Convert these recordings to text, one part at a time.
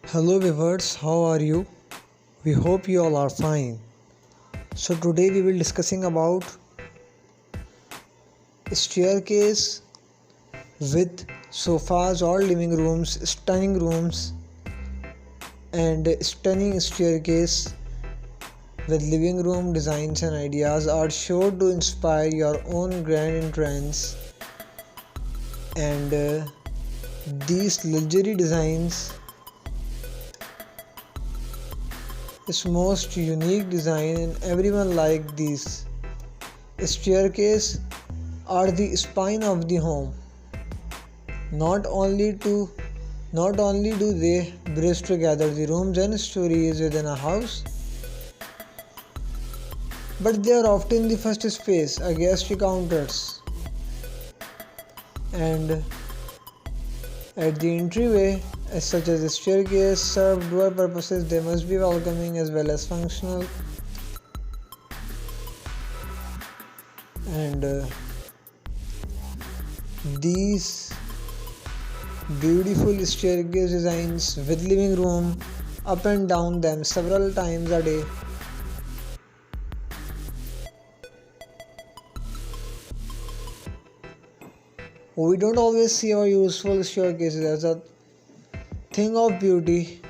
Hello viewers, how are you? We hope you all are fine. So today we will discussing about staircase with sofas or living rooms, stunning rooms and stunning staircase with living room designs and ideas are sure to inspire your own grand entrance and these luxury designs is most unique design and everyone like these staircase are the spine of the home. Not only to not only do they bridge together the rooms and stories within a house, but they are often the first space a guest encounters. And at the entryway, as such as a staircase, serve dual purposes. They must be welcoming as well as functional. And these beautiful staircase designs with living room up and down them several times a day. We don't always see our useful staircases as a thing of beauty,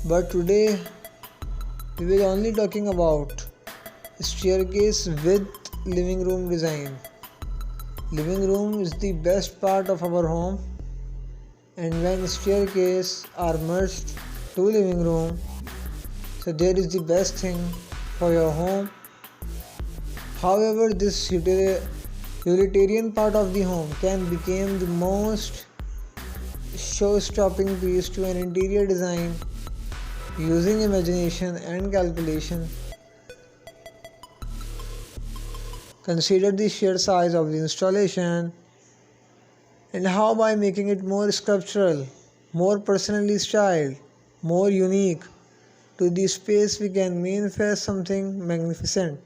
but today we will only talking about staircase with living room design. Living room is the best part of our home, and when staircase are merged to living room, so there is the best thing for your home. However, this utilitarian part of the home can become the most show-stopping piece to an interior design using imagination and calculation. Consider the sheer size of the installation and how by making it more sculptural, more personally styled, more unique to the space we can manifest something magnificent.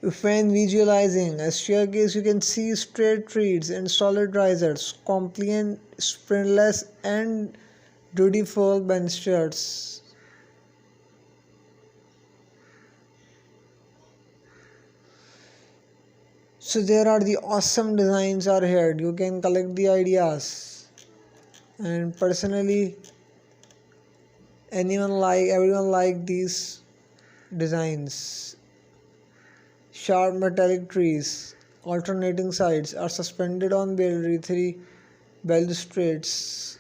If when visualizing a staircase you can see straight trees and solid risers, compliant, sprintless and beautiful banisters. So there are the awesome designs are here. You can collect the ideas. And personally everyone like these designs. Sharp metallic trees, alternating sides, are suspended on three balustrades.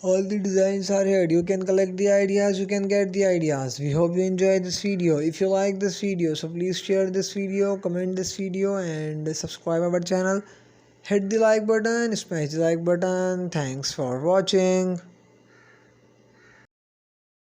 All the designs are here. You can collect the ideas, you can get the ideas. We hope you enjoy this video. If you like this video, so please share this video, comment this video and subscribe our channel. Hit the like button, smash the like button. Thanks for watching.